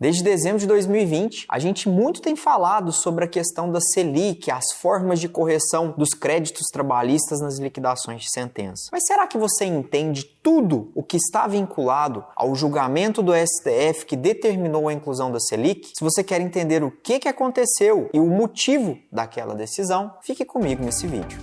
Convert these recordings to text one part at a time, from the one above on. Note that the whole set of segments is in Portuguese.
Desde dezembro de 2020, a gente muito tem falado sobre a questão da Selic, as formas de correção dos créditos trabalhistas nas liquidações de sentença. Mas será que você entende tudo o que está vinculado ao julgamento do STF que determinou a inclusão da Selic? Se você quer entender o que aconteceu e o motivo daquela decisão, fique comigo nesse vídeo.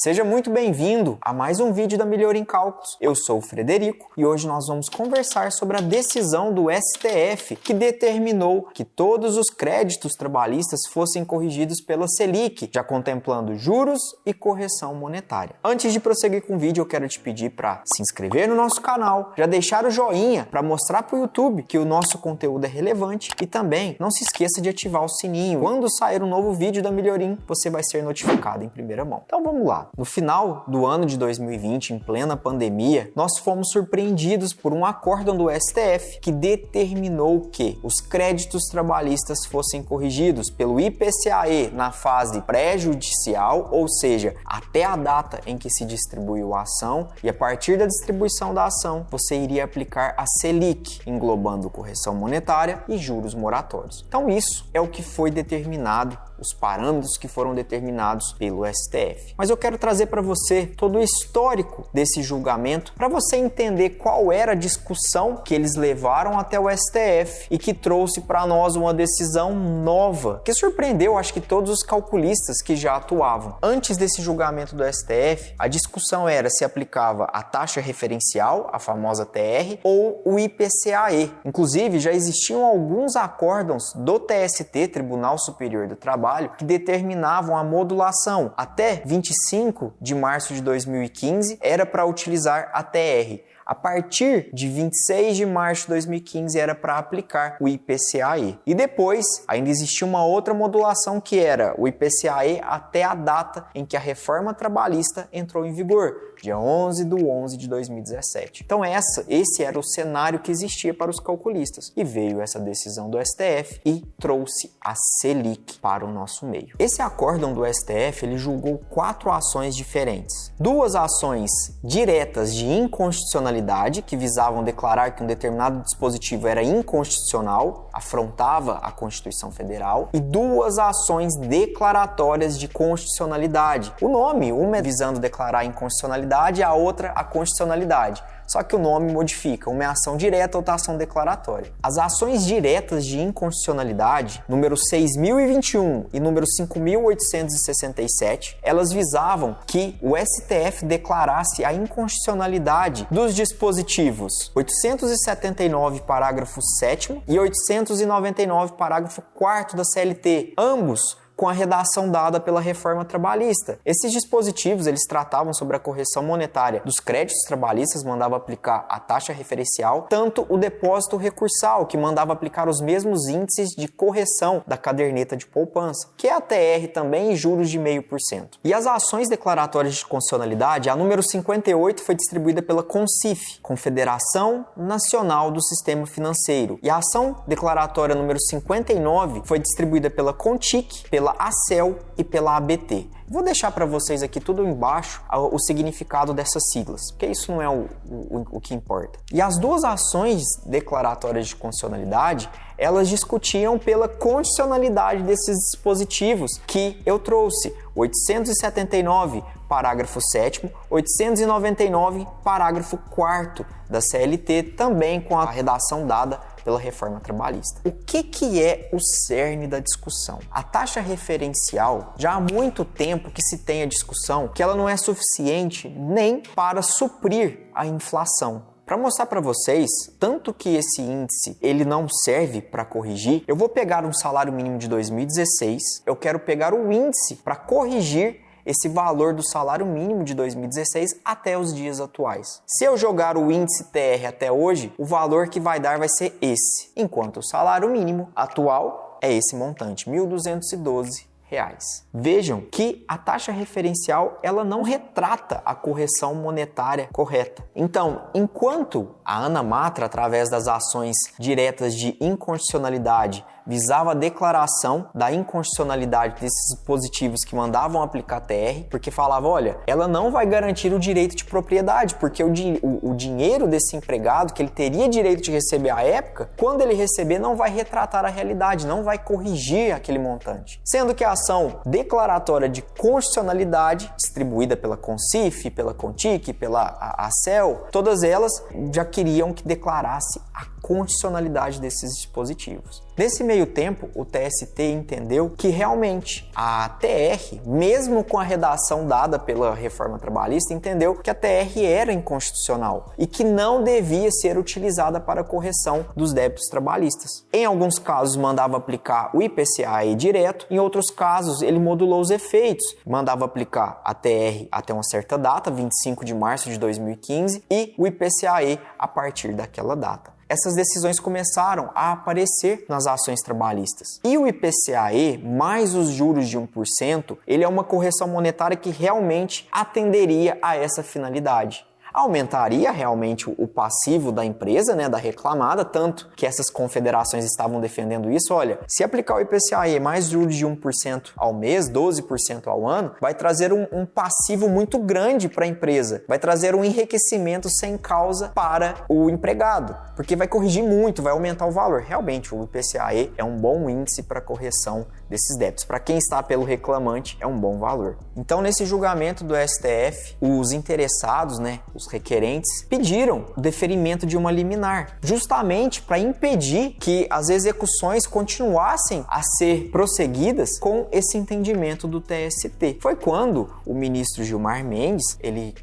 Seja muito bem-vindo a mais um vídeo da Melhor em Cálculos. Eu sou o Frederico e hoje nós vamos conversar sobre a decisão do STF que determinou que todos os créditos trabalhistas fossem corrigidos pela Selic, já contemplando juros e correção monetária. Antes de prosseguir com o vídeo, eu quero te pedir para se inscrever no nosso canal, já deixar o joinha para mostrar para o YouTube que o nosso conteúdo é relevante e também não se esqueça de ativar o sininho. Quando sair um novo vídeo da Melhorim, você vai ser notificado em primeira mão. Então vamos lá. No final do ano de 2020, em plena pandemia, nós fomos surpreendidos por um acórdão do STF que determinou que os créditos trabalhistas fossem corrigidos pelo IPCAE na fase pré-judicial, ou seja, até a data em que se distribuiu a ação, e a partir da distribuição da ação, você iria aplicar a Selic, englobando correção monetária e juros moratórios. Então isso é o que foi determinado, os parâmetros que foram determinados pelo STF. Mas eu quero trazer para você todo o histórico desse julgamento para você entender qual era a discussão que eles levaram até o STF e que trouxe para nós uma decisão nova, que surpreendeu, acho que todos os calculistas que já atuavam. Antes desse julgamento do STF, a discussão era se aplicava a taxa referencial, a famosa TR, ou o IPCAE. Inclusive, já existiam alguns acórdãos do TST, Tribunal Superior do Trabalho, que determinavam a modulação. Até 25 de março de 2015 era para utilizar a TR. A partir de 26 de março de 2015 era para aplicar o IPCAE. E depois ainda existia uma outra modulação que era o IPCAE até a data em que a reforma trabalhista entrou em vigor, dia 11 de 11 de 2017. Então esse era o cenário que existia para os calculistas. E veio essa decisão do STF e trouxe a Selic para o nosso meio. Esse acórdão do STF, ele julgou 4 ações diferentes. 2 ações diretas de inconstitucionalidade, que visavam declarar que um determinado dispositivo era inconstitucional, afrontava a Constituição Federal, e 2 ações declaratórias de constitucionalidade. O nome, uma é visando declarar a inconstitucionalidade e a outra a constitucionalidade. Só que o nome modifica, uma é ação direta, outra ação declaratória. As ações diretas de inconstitucionalidade, número 6.021 e número 5.867, elas visavam que o STF declarasse a inconstitucionalidade dos dispositivos 879, parágrafo 7º e 899, parágrafo 4º da CLT, ambos com a redação dada pela reforma trabalhista. Esses dispositivos, eles tratavam sobre a correção monetária dos créditos trabalhistas, mandava aplicar a taxa referencial, tanto o depósito recursal, que mandava aplicar os mesmos índices de correção da caderneta de poupança, que é a TR também, e juros de 0,5%. E as ações declaratórias de constitucionalidade, a número 58 foi distribuída pela CONCIF, Confederação Nacional do Sistema Financeiro, e a ação declaratória número 59 foi distribuída pela CONTIC, pela ACEL e pela ABT. Vou deixar para vocês aqui tudo embaixo o significado dessas siglas, porque isso não é o que importa. E as 2 ações declaratórias de constitucionalidade, elas discutiam pela constitucionalidade desses dispositivos que eu trouxe. 879, parágrafo 7º, 899, parágrafo 4º da CLT, também com a redação dada pela reforma trabalhista. O que é o cerne da discussão? A taxa referencial, já há muito tempo que se tem a discussão que ela não é suficiente nem para suprir a inflação. Para mostrar para vocês, tanto que esse índice ele não serve para corrigir, eu vou pegar um salário mínimo de 2016, eu quero pegar o índice para corrigir esse valor do salário mínimo de 2016 até os dias atuais. Se eu jogar o índice TR até hoje, o valor que vai dar vai ser esse, enquanto o salário mínimo atual é esse montante, R$ 1.212. Vejam que a taxa referencial ela não retrata a correção monetária correta. Então, enquanto a ANA Matra, através das ações diretas de inconstitucionalidade, visava a declaração da inconstitucionalidade desses dispositivos que mandavam aplicar TR, porque falava, olha, ela não vai garantir o direito de propriedade, porque o dinheiro desse empregado, que ele teria direito de receber à época, quando ele receber não vai retratar a realidade, não vai corrigir aquele montante. Sendo que a ação declaratória de constitucionalidade, distribuída pela CONCIF, pela CONTIC, pela ACEL, todas elas já queriam que declarasse a constitucionalidade desses dispositivos. Nesse meio tempo, o TST entendeu que realmente a TR, mesmo com a redação dada pela reforma trabalhista, entendeu que a TR era inconstitucional e que não devia ser utilizada para correção dos débitos trabalhistas. Em alguns casos, mandava aplicar o IPCA-E direto, em outros casos, ele modulou os efeitos, mandava aplicar a TR até uma certa data, 25 de março de 2015, e o IPCA-E a partir daquela data. Essas decisões começaram a aparecer nas ações trabalhistas. E o IPCA-E, mais os juros de 1%, ele é uma correção monetária que realmente atenderia a essa finalidade. Aumentaria realmente o passivo da empresa, né, da reclamada, tanto que essas confederações estavam defendendo isso. Olha, se aplicar o IPCA-E mais juros de 1% ao mês, 12% ao ano, vai trazer um passivo muito grande para a empresa, vai trazer um enriquecimento sem causa para o empregado, porque vai corrigir muito, vai aumentar o valor. Realmente, o IPCA-E é um bom índice para correção desses débitos. Para quem está pelo reclamante, é um bom valor. Então, nesse julgamento do STF, os interessados, né, os requerentes, pediram o deferimento de uma liminar, justamente para impedir que as execuções continuassem a ser prosseguidas com esse entendimento do TST. Foi quando o ministro Gilmar Mendes, ele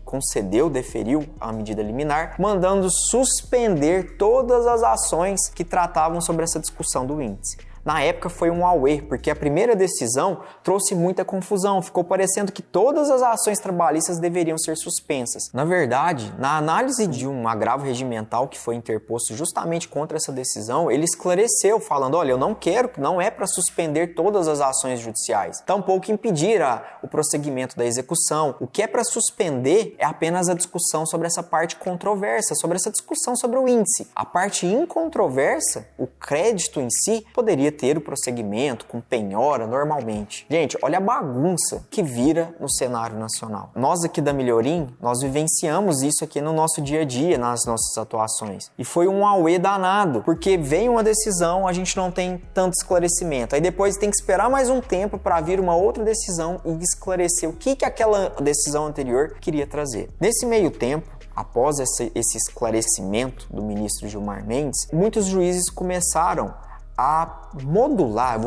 deferiu a medida liminar, mandando suspender todas as ações que tratavam sobre essa discussão do índice. Na época foi um auê, porque a primeira decisão trouxe muita confusão, ficou parecendo que todas as ações trabalhistas deveriam ser suspensas. Na verdade, na análise de um agravo regimental que foi interposto justamente contra essa decisão, ele esclareceu, falando, olha, eu não é para suspender todas as ações judiciais, tampouco impedir o prosseguimento da execução. O que é para suspender é apenas a discussão sobre essa parte controversa, sobre essa discussão sobre o índice. A parte incontroversa, o crédito em si, poderia ter o prosseguimento com penhora normalmente. Gente, olha a bagunça que vira no cenário nacional. Nós aqui da Melhorim, nós vivenciamos isso aqui no nosso dia a dia, nas nossas atuações. E foi um auê danado, porque vem uma decisão, a gente não tem tanto esclarecimento. Aí depois tem que esperar mais um tempo para vir uma outra decisão e esclarecer o que aquela decisão anterior queria trazer. Nesse meio tempo, após esse esclarecimento do ministro Gilmar Mendes, muitos juízes começaram a modular,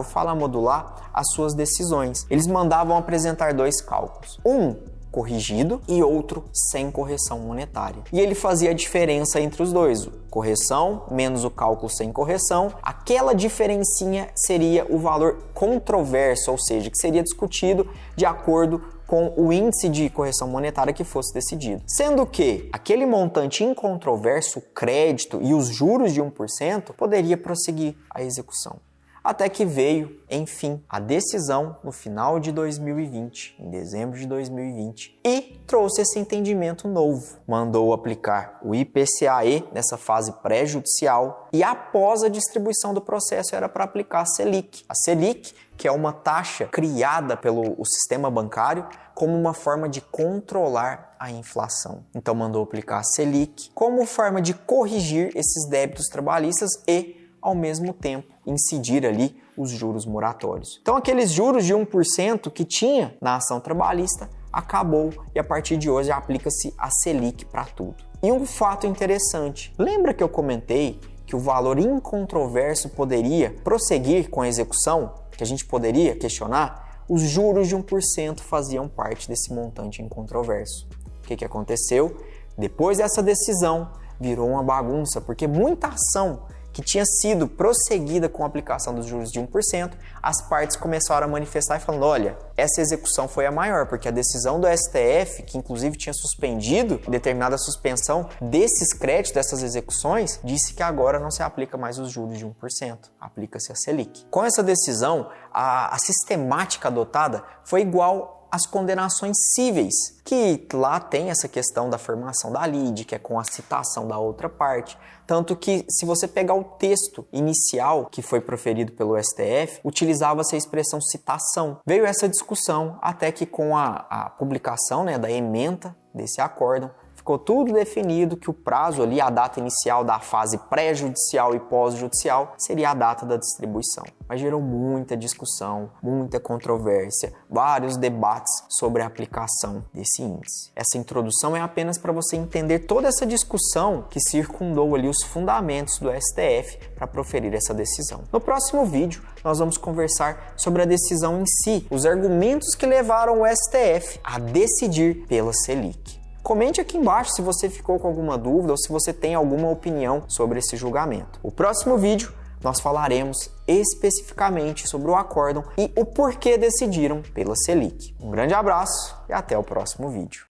as suas decisões. Eles mandavam apresentar dois cálculos. Um corrigido e outro sem correção monetária. E ele fazia a diferença entre os dois. Correção menos o cálculo sem correção. Aquela diferencinha seria o valor controverso, ou seja, que seria discutido de acordo com o índice de correção monetária que fosse decidido. Sendo que aquele montante incontroverso, o crédito e os juros de 1%, poderia prosseguir a execução. Até que veio, enfim, a decisão no final de 2020, em dezembro de 2020, e trouxe esse entendimento novo. Mandou aplicar o IPCA-E nessa fase pré-judicial e após a distribuição do processo era para aplicar a Selic. A Selic, que é uma taxa criada pelo sistema bancário como uma forma de controlar a inflação. Então mandou aplicar a Selic como forma de corrigir esses débitos trabalhistas e, ao mesmo tempo, incidir ali os juros moratórios. Então aqueles juros de 1% que tinha na ação trabalhista acabou e a partir de hoje aplica-se a Selic para tudo. E um fato interessante, lembra que eu comentei que o valor incontroverso poderia prosseguir com a execução, que a gente poderia questionar? Os juros de 1% faziam parte desse montante incontroverso. O que aconteceu? Depois dessa decisão, virou uma bagunça, porque muita ação que tinha sido prosseguida com a aplicação dos juros de 1%, as partes começaram a manifestar e falando, olha, essa execução foi a maior, porque a decisão do STF, que inclusive tinha suspendido determinada suspensão desses créditos, dessas execuções, disse que agora não se aplica mais os juros de 1%, aplica-se a Selic. Com essa decisão, a sistemática adotada foi igual as condenações cíveis, que lá tem essa questão da afirmação da lide, que é com a citação da outra parte. Tanto que, se você pegar o texto inicial que foi proferido pelo STF, utilizava-se a expressão citação. Veio essa discussão até que com a publicação, né, da ementa desse acórdão, ficou tudo definido que o prazo ali, a data inicial da fase pré-judicial e pós-judicial, seria a data da distribuição. Mas gerou muita discussão, muita controvérsia, vários debates sobre a aplicação desse índice. Essa introdução é apenas para você entender toda essa discussão que circundou ali os fundamentos do STF para proferir essa decisão. No próximo vídeo, nós vamos conversar sobre a decisão em si, os argumentos que levaram o STF a decidir pela Selic. Comente aqui embaixo se você ficou com alguma dúvida ou se você tem alguma opinião sobre esse julgamento. O próximo vídeo nós falaremos especificamente sobre o acórdão e o porquê decidiram pela Selic. Um grande abraço e até o próximo vídeo.